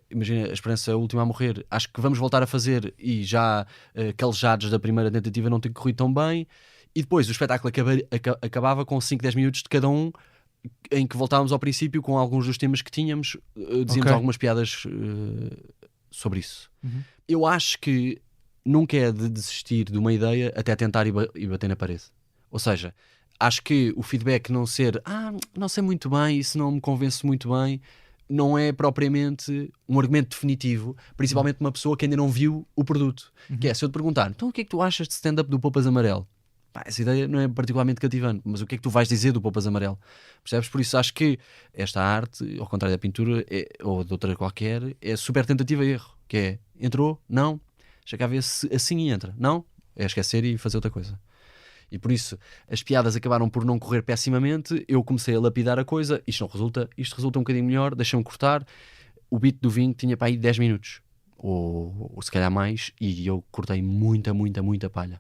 imagina a Esperança Última a morrer, acho que vamos voltar a fazer e já calejados da primeira tentativa não tem corrido tão bem. E depois o espetáculo acabava com 5, 10 minutos de cada um, em que voltávamos ao princípio com alguns dos temas que tínhamos, dizíamos Ok. algumas piadas sobre isso. Uhum. Eu acho que nunca é de desistir de uma ideia até tentar e bater na parede. Ou seja, acho que o feedback não ser não sei muito bem, isso não me convence muito bem, não é propriamente um argumento definitivo, principalmente uma pessoa que ainda não viu o produto. Que é, se eu te perguntar, então o que é que tu achas de stand-up do Poupas Amarelo? Essa ideia não é particularmente cativante, mas o que é que tu vais dizer do Poupas Amarelo? Percebes? Por isso acho que esta arte, ao contrário da pintura ou de outra qualquer, é super tentativa e erro. Que é, entrou? Não. Deixa cá ver se assim entra. Não. É esquecer e fazer outra coisa. E por isso, as piadas acabaram por não correr pessimamente, eu comecei a lapidar a coisa, isto resulta um bocadinho melhor, deixa-me cortar. O beat do vinho tinha para aí 10 minutos, ou se calhar mais, e eu cortei muita palha.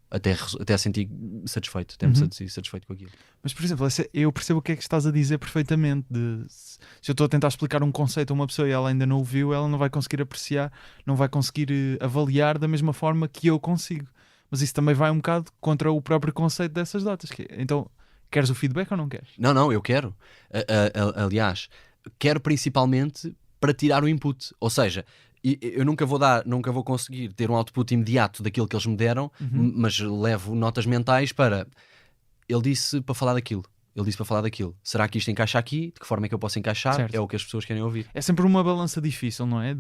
Até senti satisfeito, até me senti satisfeito com aquilo. Mas, por exemplo, eu percebo o que é que estás a dizer perfeitamente. Se eu estou a tentar explicar um conceito a uma pessoa e ela ainda não o viu, ela não vai conseguir apreciar, não vai conseguir avaliar da mesma forma que eu consigo. Mas isso também vai um bocado contra o próprio conceito dessas datas. Então, queres o feedback ou não queres? Não, eu quero. Aliás, quero principalmente para tirar o input. Ou seja, eu nunca vou conseguir ter um output imediato daquilo que eles me deram, mas levo notas mentais para... Ele disse para falar daquilo. Será que isto encaixa aqui? De que forma é que eu posso encaixar? Certo. É o que as pessoas querem ouvir. É sempre uma balança difícil, não é?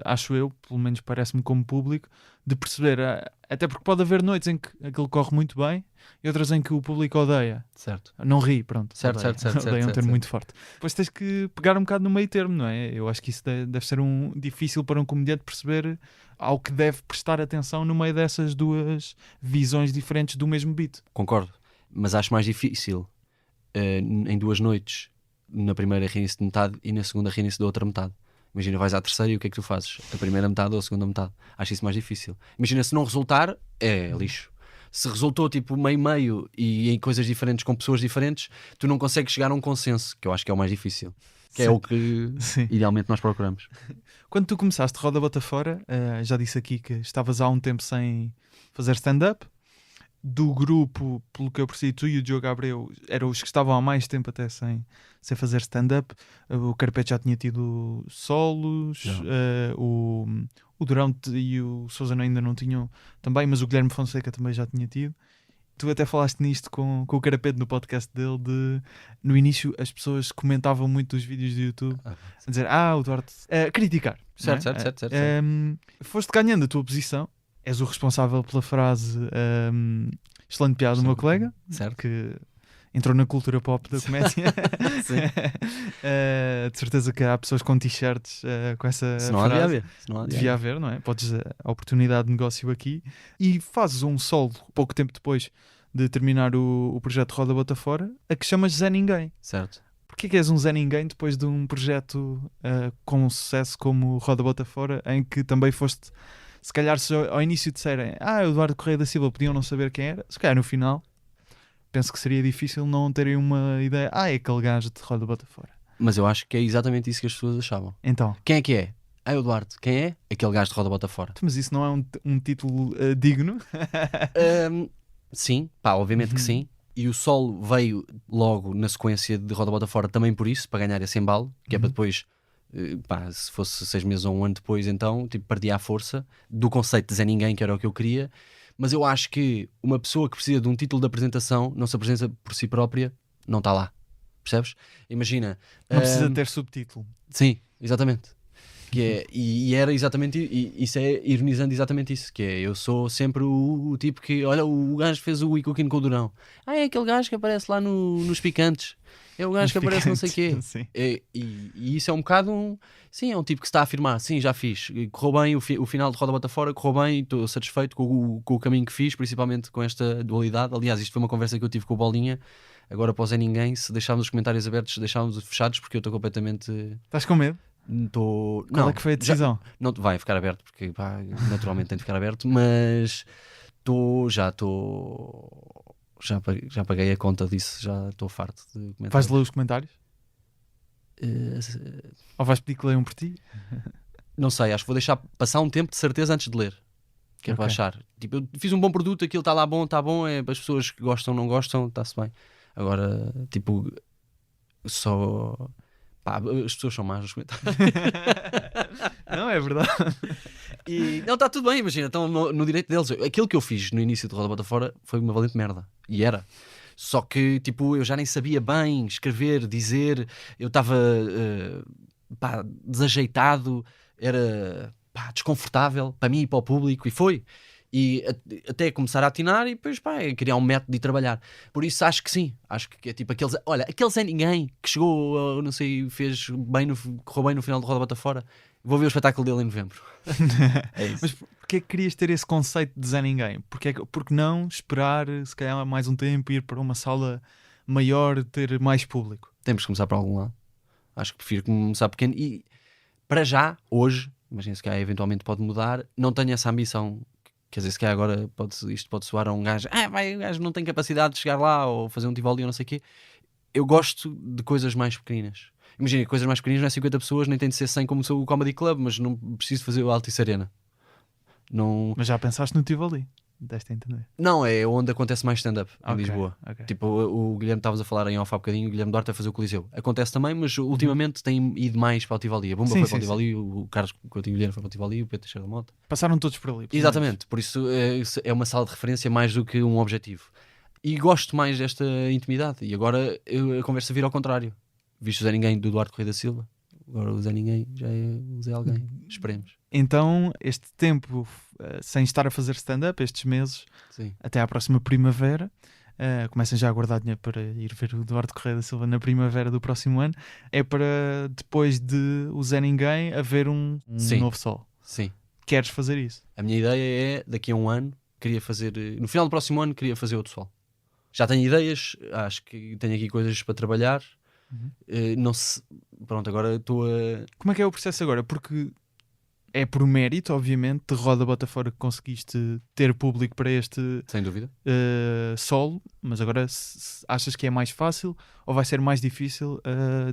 Acho eu, pelo menos parece-me como público, de perceber, até porque pode haver noites em que aquilo corre muito bem e outras em que o público odeia. Certo. Não ri, pronto. Certo. Odeia um termo certo. muito forte. Depois tens que pegar um bocado no meio termo, não é? Eu acho que isso deve ser difícil para um comediante perceber ao que deve prestar atenção no meio dessas duas visões diferentes do mesmo beat. Concordo. Mas acho mais difícil em 2 noites, na primeira rir-se de metade e na segunda rir-se da outra metade. Imagina, vais à terceira e o que é que tu fazes? A primeira metade ou a segunda metade? Acho isso mais difícil. Imagina, se não resultar, é lixo. Se resultou tipo meio e em coisas diferentes com pessoas diferentes, tu não consegues chegar a um consenso, que eu acho que é o mais difícil. Que é o que idealmente nós procuramos. Quando tu começaste Roda Bota Fora, já disse aqui que estavas há um tempo sem fazer stand-up. Do grupo, pelo que eu percebi, tu e o Diogo Abreu eram os que estavam há mais tempo até sem fazer stand-up. O Carpete já tinha tido solos, o Durão e o Sousa ainda não tinham também, mas o Guilherme Fonseca também já tinha tido. Tu até falaste nisto com o Carapete no podcast dele, no início as pessoas comentavam muito os vídeos do YouTube, a dizer, o Duarte... criticar. Certo. Foste ganhando a tua posição. És o responsável pela frase excelente piada do meu colega, certo. Que entrou na cultura pop da comédia. Sim. De certeza que há pessoas com t-shirts com essa Se não frase. havia haver. Devia haver, não é? Podes a oportunidade de negócio aqui. E fazes um solo pouco tempo depois de terminar o projeto Roda Bota Fora, a que chamas Zé Ninguém. Certo. Porquê que és um Zé Ninguém depois de um projeto com um sucesso como Roda Bota Fora, em que também foste, se calhar se ao início disserem Eduardo Correia da Silva, podiam não saber quem era, se calhar no final penso que seria difícil não terem uma ideia, é aquele gajo de Roda Bota Fora. Mas eu acho que é exatamente isso que as pessoas achavam. Então, Quem é que é? Eduardo. Quem é? Aquele gajo de Roda Bota Fora. mas isso não é um título digno? Sim, obviamente que sim. E o solo veio logo na sequência de Roda Bota Fora também por isso, para ganhar esse embalo, que é para depois, se fosse 6 meses ou um ano depois, então, tipo, perdia a força do conceito de Zé Ninguém, que era o que eu queria. Mas eu acho que uma pessoa que precisa de um título de apresentação não se apresenta por si própria, não está lá. Percebes? Imagina. Não precisa ter subtítulo. Sim, exatamente. Que é, e era exatamente isso, é ironizando exatamente isso, que é, eu sou sempre o tipo que, olha, o gajo fez o We Cooking com o Durão, é aquele gajo que aparece lá nos picantes, é o gajo que aparece não sei o quê. E isso é um bocado sim, é um tipo que se está a afirmar, sim, já fiz, correu bem, o final de Roda Bota Fora correu bem, estou satisfeito com o caminho que fiz, principalmente com esta dualidade. Aliás, isto foi uma conversa que eu tive com o Bolinha. Agora para o Zé Ninguém, se deixarmos os comentários abertos, deixámos fechados, porque eu estou completamente... Estás com medo? Qual é que foi a decisão? Não vai ficar aberto, porque naturalmente tem de ficar aberto, mas já paguei a conta disso, já estou farto de comentar. Vais ler os comentários? Ou vais pedir que leiam por ti? Não sei, acho que vou deixar passar um tempo de certeza antes de ler, que é para achar. Tipo, eu fiz um bom produto, aquilo está lá bom, está bom, é para as pessoas que gostam, não gostam, está-se bem. Agora, tipo, só... as pessoas são más nos comentários. Não, é verdade. Não, está tudo bem, imagina, estão no direito deles. Aquilo que eu fiz no início de Roda Bota Fora foi uma valente merda. E era. Só que, tipo, eu já nem sabia bem escrever, dizer. Eu estava desajeitado, era desconfortável para mim e para o público. E foi. E até começar a atinar e depois criar um método de trabalhar. Por isso acho que sim, acho que é tipo aqueles é ninguém que chegou, não sei, correu bem no final de Roda Bota Fora. Vou ver o espetáculo dele em novembro. É isso. Mas porquê é que querias ter esse conceito de Zé Ninguém? Porque não esperar se calhar mais um tempo, ir para uma sala maior, ter mais público? Temos que começar por algum lado. Acho que prefiro começar pequeno. E para já, hoje, imagina se calhar eventualmente pode mudar, não tenho essa ambição. Quer dizer, se calhar agora isto pode soar a um gajo o gajo não tem capacidade de chegar lá ou fazer um Tivoli ou não sei o quê. Eu gosto de coisas mais pequeninas. Imagina, coisas mais pequeninas não é 50 pessoas, nem tem de ser 100 como sou o Comedy Club, mas não preciso fazer o Altice Arena. Não... Mas já pensaste no Tivoli? Deste a entender? Não, é onde acontece mais stand-up, em Ok, Lisboa. ok. Tipo, o Guilherme, estavas a falar em off há bocadinho, o Guilherme Duarte a fazer o Coliseu. Acontece também, mas ultimamente tem ido mais para o Tivoli. A Bumba Sim, foi sim, para o Tivoli, o Carlos Coutinho Guilherme foi para o Tivoli, o Pedro Teixeira da Mota. Passaram todos por ali. Exatamente, por isso é uma sala de referência mais do que um objetivo. E gosto mais desta intimidade. E agora a conversa vira ao contrário. Viste o Zé Ninguém do Eduardo Correia da Silva, agora o Zé Ninguém já é o Zé Alguém. Esperemos. Então, este tempo sem estar a fazer stand-up, estes meses, Sim. até à próxima primavera, comecem já a guardar dinheiro para ir ver o Eduardo Correia da Silva na primavera do próximo ano, é para depois de o Zé Ninguém haver um novo sol. Sim. Queres fazer isso? A minha ideia é, daqui a um ano, queria fazer, no final do próximo ano, queria fazer outro sol. Já tenho ideias, acho que tenho aqui coisas para trabalhar. Não se... Pronto, agora estou a... Como é que é o processo agora? Porque é por mérito, obviamente, de Roda Bota Fora que conseguiste ter público para este Sem dúvida. solo, mas agora achas que é mais fácil ou vai ser mais difícil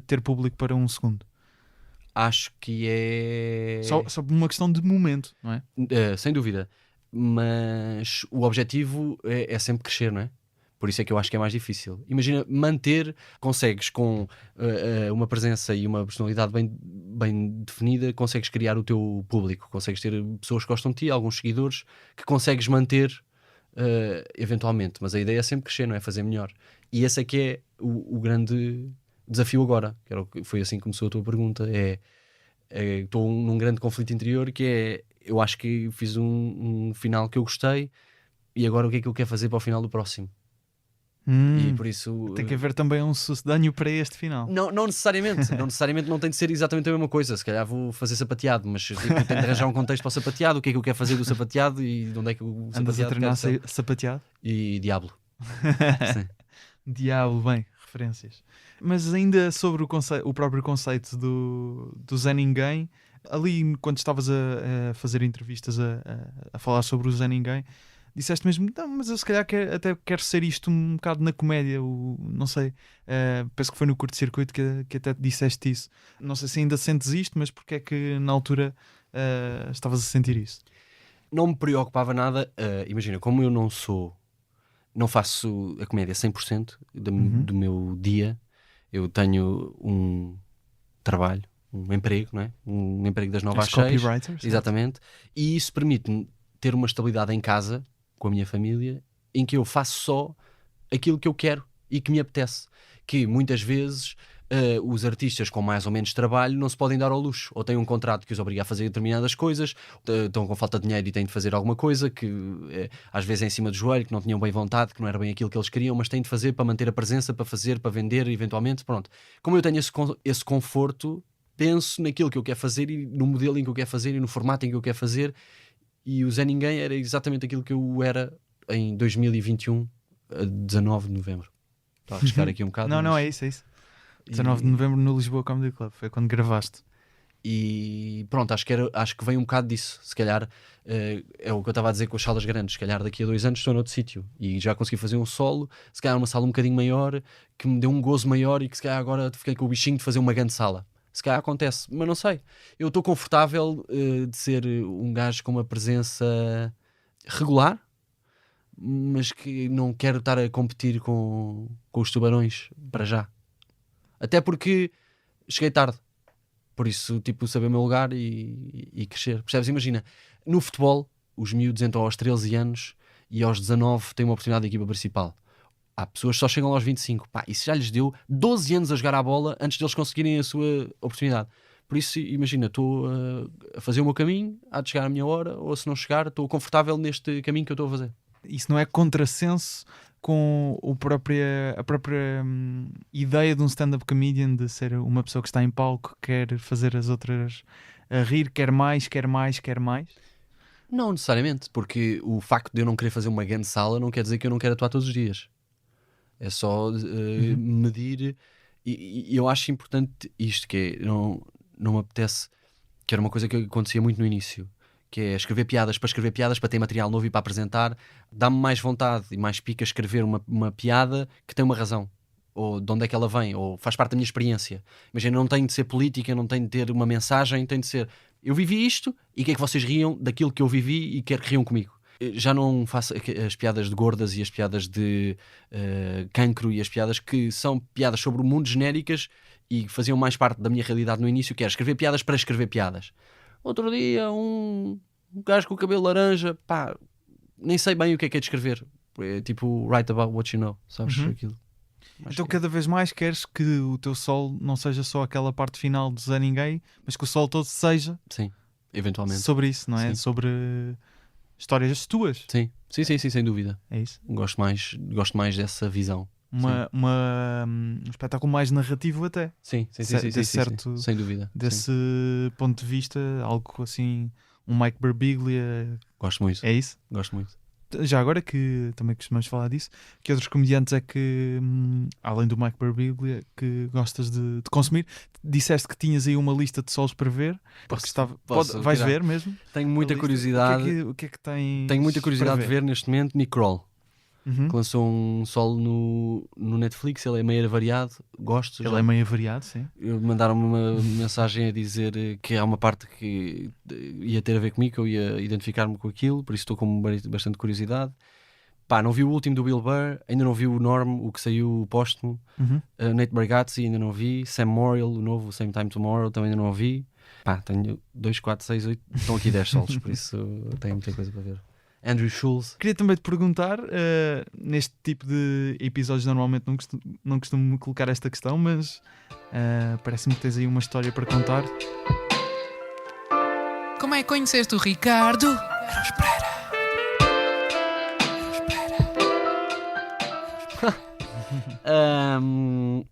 ter público para um segundo? Acho que é... Só por uma questão de momento, não é? Sem dúvida. Mas o objetivo é sempre crescer, não é? Por isso é que eu acho que é mais difícil. Imagina, consegues com uma presença e uma personalidade bem definida, consegues criar o teu público, consegues ter pessoas que gostam de ti, alguns seguidores, que consegues manter eventualmente. Mas a ideia é sempre crescer, não é? Fazer melhor. E esse é que é o grande desafio agora. Foi assim que começou a tua pergunta. Estou num grande conflito interior que é, eu acho que fiz um final que eu gostei e agora o que é que eu quero fazer para o final do próximo? E por isso tem que haver também um sucedâneo para este final. não necessariamente não tem de ser exatamente a mesma coisa. Se calhar vou fazer sapateado, mas tipo, tenho de arranjar um contexto para o sapateado. O que é que eu quero fazer do sapateado e de onde é que o Andas a sapateado treinar sapateado? e Diablo. Sim. Diabo, bem, referências. Mas ainda sobre o próprio conceito do Zé Ninguém, ali quando estavas a fazer entrevistas a falar sobre o Zé Ninguém, disseste mesmo, não, mas eu se calhar até quero ser isto um bocado na comédia, não sei, penso que foi no curto-circuito que até disseste isso. Não sei se ainda sentes isto, mas porque é que na altura estavas a sentir isso? Não me preocupava nada, imagina, como eu não faço a comédia 100% do meu dia, eu tenho um trabalho, um emprego, não é? Um emprego das 9 às 6. Copywriter, certo? Exatamente. E isso permite-me ter uma estabilidade em casa, com a minha família, em que eu faço só aquilo que eu quero e que me apetece. Que muitas vezes os artistas com mais ou menos trabalho não se podem dar ao luxo, ou têm um contrato que os obriga a fazer determinadas coisas, estão com falta de dinheiro e têm de fazer alguma coisa que às vezes é em cima do joelho, que não tinham bem vontade, que não era bem aquilo que eles queriam, mas têm de fazer para manter a presença, para fazer, para vender eventualmente. Pronto. Como eu tenho esse conforto, penso naquilo que eu quero fazer e no modelo em que eu quero fazer e no formato em que eu quero fazer. E o Zé Ninguém era exatamente aquilo que eu era em 2021, a 19 de novembro. Estou a arriscar aqui um bocado. Não, é isso. 19 de novembro no Lisboa Comedy Club, foi quando gravaste. E pronto, acho que vem um bocado disso. Se calhar é o que eu estava a dizer com as salas grandes. Se calhar daqui a 2 anos estou noutro sítio e já consegui fazer um solo. Se calhar uma sala um bocadinho maior, que me deu um gozo maior e que se calhar agora fiquei com o bichinho de fazer uma grande sala. Se calhar acontece, mas não sei. Eu estou confortável de ser um gajo com uma presença regular, mas que não quero estar a competir com os tubarões para já. Até porque cheguei tarde. Por isso, tipo, saber o meu lugar e crescer. Percebes? Imagina, no futebol, os miúdos entram aos 13 anos e aos 19 têm uma oportunidade de equipa principal. Há pessoas que só chegam aos 25. Pá, isso já lhes deu 12 anos a jogar à bola antes deles conseguirem a sua oportunidade. Por isso, imagina, estou a fazer o meu caminho, há de chegar a minha hora, ou se não chegar, estou confortável neste caminho que eu estou a fazer. Isso não é contrassenso com a própria ideia de um stand-up comedian de ser uma pessoa que está em palco, quer fazer as outras a rir, quer mais? Não necessariamente, porque o facto de eu não querer fazer uma grande sala não quer dizer que eu não quero atuar todos os dias. É só medir, e eu acho importante isto, que é, não me apetece, que era uma coisa que acontecia muito no início, que é escrever piadas, para ter material novo e para apresentar. Dá-me mais vontade e mais pica escrever uma piada que tem uma razão, ou de onde é que ela vem, ou faz parte da minha experiência. Imagina, não tem de ser política, não tem de ter uma mensagem, tem de ser, eu vivi isto e quero que vocês riam daquilo que eu vivi e quero que riam comigo. Já não faço as piadas de gordas e as piadas de cancro e as piadas que são piadas sobre o mundo genéricas e faziam mais parte da minha realidade no início, que era escrever piadas para escrever piadas. Outro dia, um gajo com o cabelo laranja, pá, nem sei bem o que é de escrever. É tipo, write about what you know, sabes? Aquilo. Então cada vez mais queres que o teu solo não seja só aquela parte final de Zé Ninguém, mas que o solo todo seja sim, eventualmente sobre isso, não é? Sim. Sobre histórias tuas. Sim, sem dúvida. É isso. Gosto mais dessa visão. Um espetáculo mais narrativo até. Sim, certo, sem dúvida. Desse ponto de vista, algo assim, um Mike Birbiglia. Gosto muito. É isso? Gosto muito. Já agora que também costumamos falar disso, que outros comediantes é que, além do Mike Birbiglia, que gostas de consumir? Disseste que tinhas aí uma lista de solos para ver. Vais ver mesmo? Tenho muita curiosidade. O que é que tens? Tenho muita curiosidade de ver neste momento Nick Kroll. Que lançou um solo no Netflix. Ele é meio variado, gosto. Ele é meio variado, sim. Mandaram-me uma mensagem a dizer que há uma parte que ia ter a ver comigo, que eu ia identificar-me com aquilo, por isso estou com bastante curiosidade. Pá, não vi o último do Bill Burr, ainda não vi o Norm, o que saiu o póstumo. Nate Bargatze ainda não vi. Sam Morrill, o novo Same Time Tomorrow, também ainda não vi. Pá, tenho 2, 4, 6, 8, estão aqui 10 solos, por isso tenho muita coisa para ver. Andrew Schulz. Queria também te perguntar, neste tipo de episódios normalmente não costumo colocar esta questão, mas parece-me que tens aí uma história para contar. Como é que conheceste o Ricardo?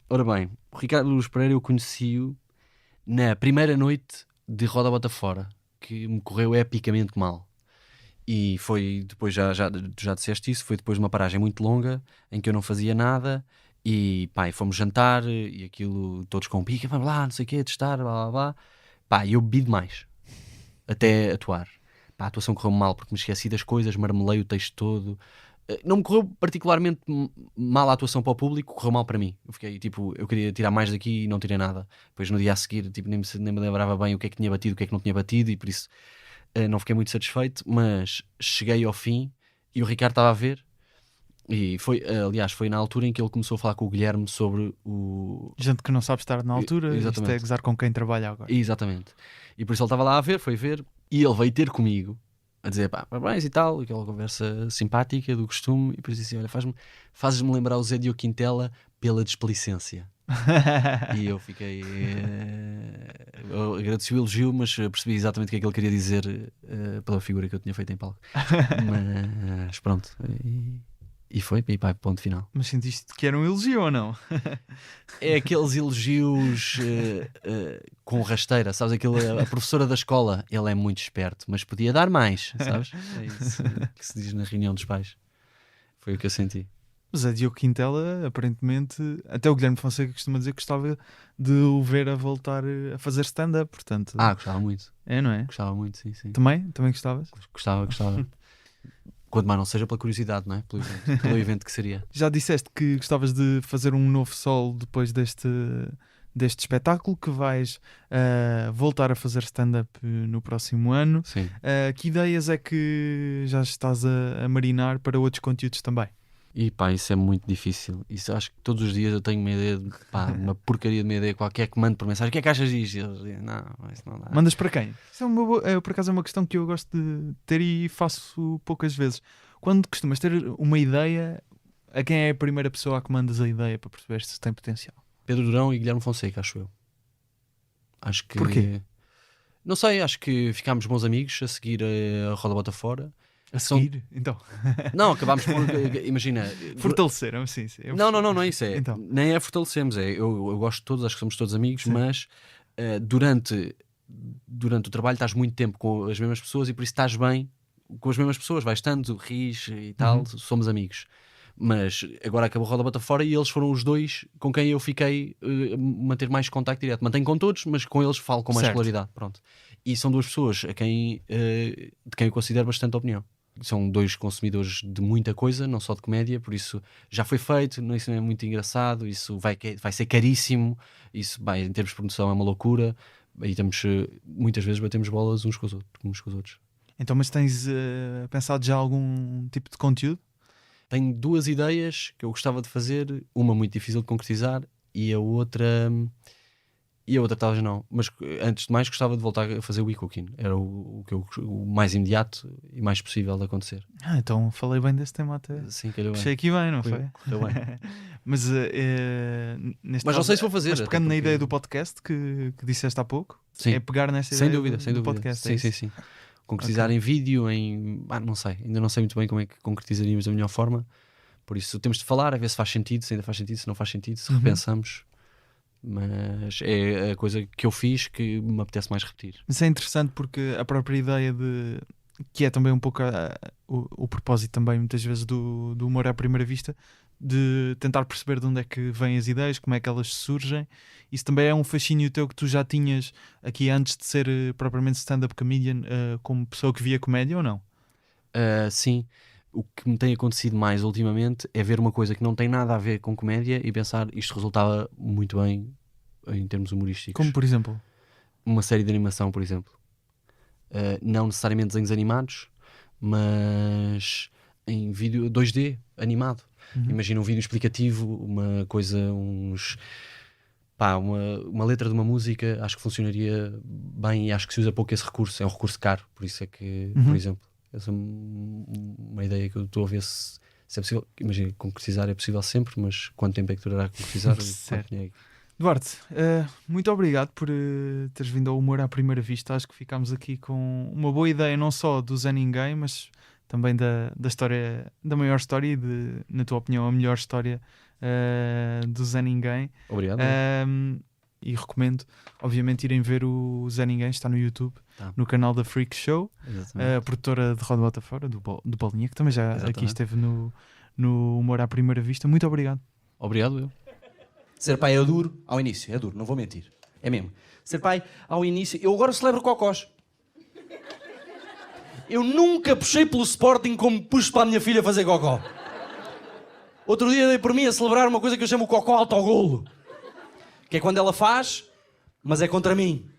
Ora bem, o Ricardo Luz Pereira eu conheci-o na primeira noite de Roda Bota Fora, que me correu epicamente mal. E foi depois, já disseste isso, foi depois de uma paragem muito longa em que eu não fazia nada E pá, e fomos jantar e aquilo, todos com pica, vamos lá, não sei o quê, testar, blá blá blá. Pá, e eu bebi demais até atuar. Pá, a atuação correu mal porque me esqueci das coisas, marmelei o texto todo. Não me correu particularmente mal a atuação para o público, correu mal para mim. Eu fiquei tipo, eu queria tirar mais daqui e não tirei nada. Depois no dia a seguir, tipo, nem me lembrava bem o que é que tinha batido, o que é que não tinha batido, e por isso não fiquei muito satisfeito. Mas cheguei ao fim e o Ricardo estava a ver. E foi, aliás, foi na altura em que ele começou a falar com o Guilherme sobre o. Gente que não sabe estar na altura, isto é Exatamente. gozar com quem trabalha agora. Exatamente. E por isso ele estava lá a ver, foi ver, e ele veio ter comigo a dizer pá, parabéns e tal, aquela conversa simpática do costume, e depois disse: olha, fazes-me lembrar o Zé Diogo Quintela pela desplicência. E eu fiquei. Eu agradeci o elogio, mas percebi exatamente o que é que ele queria dizer pela figura que eu tinha feito em palco. Mas pronto. E foi, e pá, ponto final. Mas sentiste que era um elogio ou não? É aqueles elogios com rasteira, sabes? A professora da escola, ele é muito esperto, mas podia dar mais, sabes? É isso que se diz na reunião dos pais. Foi o que eu senti. Mas a Diogo Quintela, aparentemente, até o Guilherme Fonseca costuma dizer que gostava de o ver a voltar a fazer stand-up, portanto... Gostava muito. É, não é? Gostava muito, sim. Também gostavas? Gostava. Quanto mais não seja pela curiosidade, não é? Pelo evento que seria. Já disseste que gostavas de fazer um novo solo depois deste espetáculo, que vais voltar a fazer stand-up no próximo ano. Sim. Que ideias é que já estás a marinar para outros conteúdos também? E pá, isso é muito difícil. Isso acho que todos os dias eu tenho uma ideia, uma porcaria de uma ideia qualquer que mando por mensagem. O que é que achas disto? E eles dizem, não, isso não dá. Mandas para quem? Isso por acaso é uma questão que eu gosto de ter e faço poucas vezes. Quando costumas ter uma ideia, a quem é a primeira pessoa a que mandas a ideia para perceber se tem potencial? Pedro Durão e Guilherme Fonseca, acho eu. Acho que... Porquê? Não sei, acho que ficámos bons amigos a seguir a Roda Bota Fora. A seguir? Então. Não, acabámos por... Imagina... Fortaleceram, sim. Não é isso. Então. Nem é fortalecemos. Eu gosto de todos, acho que somos todos amigos, Sim. mas durante o trabalho estás muito tempo com as mesmas pessoas e por isso estás bem com as mesmas pessoas. Vais estando, ris e tal, somos amigos. Mas agora acabou a Roda Bota Fora e eles foram os dois com quem eu fiquei manter mais contacto direto. Mantenho com todos, mas com eles falo com mais regularidade. Pronto. E são duas pessoas de quem eu considero bastante opinião. São dois consumidores de muita coisa, não só de comédia, por isso já foi feito, isso não é muito engraçado, isso vai ser caríssimo, isso em termos de produção é uma loucura, e muitas vezes batemos bolas uns com os outros. Então, mas tens pensado já algum tipo de conteúdo? Tenho duas ideias que eu gostava de fazer, uma muito difícil de concretizar e a outra talvez não, mas antes de mais gostava de voltar a fazer o e-cooking, era o mais imediato e mais possível de acontecer. Então falei bem desse tema até. Sim, calhou bem. Puxei aqui bem, não foi? Correu bem. Mas Mas não sei se vou fazer. Mas pegando na ideia do podcast que disseste há pouco, sim. É pegar nessa sem ideia dúvida, do podcast. Sim. Concretizar em vídeo, não sei, ainda não sei muito bem como é que concretizaríamos da melhor forma, por isso temos de falar, a ver se faz sentido, se ainda faz sentido, se não faz sentido, se repensamos. Mas é a coisa que eu fiz que me apetece mais repetir. Isso é interessante porque a própria ideia que é também um pouco o propósito também muitas vezes do humor à primeira vista, de tentar perceber de onde é que vêm as ideias, como é que elas surgem. Isso também é um fascínio teu que tu já tinhas aqui antes de ser propriamente stand-up comedian, como pessoa que via comédia ou não? Sim. O que me tem acontecido mais ultimamente é ver uma coisa que não tem nada a ver com comédia e pensar isto resultava muito bem em termos humorísticos. Como por exemplo? Uma série de animação, por exemplo. Não necessariamente desenhos animados, mas em vídeo 2D animado. Imagina um vídeo explicativo, uma coisa, uma letra de uma música, acho que funcionaria bem e acho que se usa pouco esse recurso. É um recurso caro, por isso é que, por exemplo, essa é uma ideia que eu estou a ver se é possível. Imagina, concretizar é possível sempre, mas quanto tempo é que durará a concretizar? Duarte, muito obrigado por teres vindo ao Humor à Primeira Vista. Acho que ficámos aqui com uma boa ideia não só do Zé Ninguém, mas também da história, da maior história e na tua opinião, a melhor história do Zé Ninguém. Obrigado. E recomendo, obviamente, irem ver o Zé Ninguém, está no YouTube, no canal da Freak Show, a produtora de Roda Bota Fora, do Bolinha, que também já aqui esteve no Humor à Primeira Vista. Muito obrigado. Obrigado, eu. Ser pai é duro ao início, é duro, não vou mentir. É mesmo. Ser pai ao início... Eu agora celebro cocós. Eu nunca puxei pelo Sporting como puxo para a minha filha fazer cocó. Outro dia dei por mim a celebrar uma coisa que eu chamo cocó autogolo. Que é quando ela faz, mas é contra mim.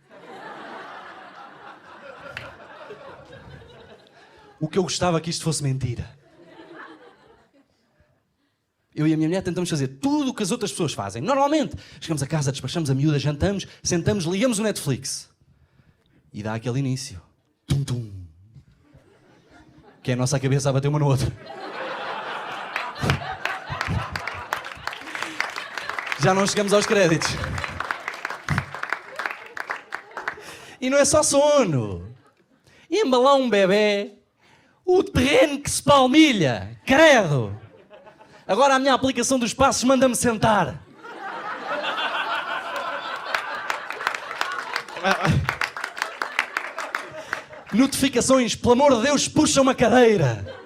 O que eu gostava que isto fosse mentira. Eu e a minha mulher tentamos fazer tudo o que as outras pessoas fazem. Normalmente, chegamos a casa, despachamos a miúda, jantamos, sentamos, ligamos o Netflix. E dá aquele início. Tum, tum. Que é a nossa cabeça a bater uma no outra. Já não chegamos aos créditos. E não é só sono. Embalar um bebê, o terreno que se palmilha, credo. Agora a minha aplicação dos passos manda-me sentar. Notificações, pelo amor de Deus, puxa uma cadeira.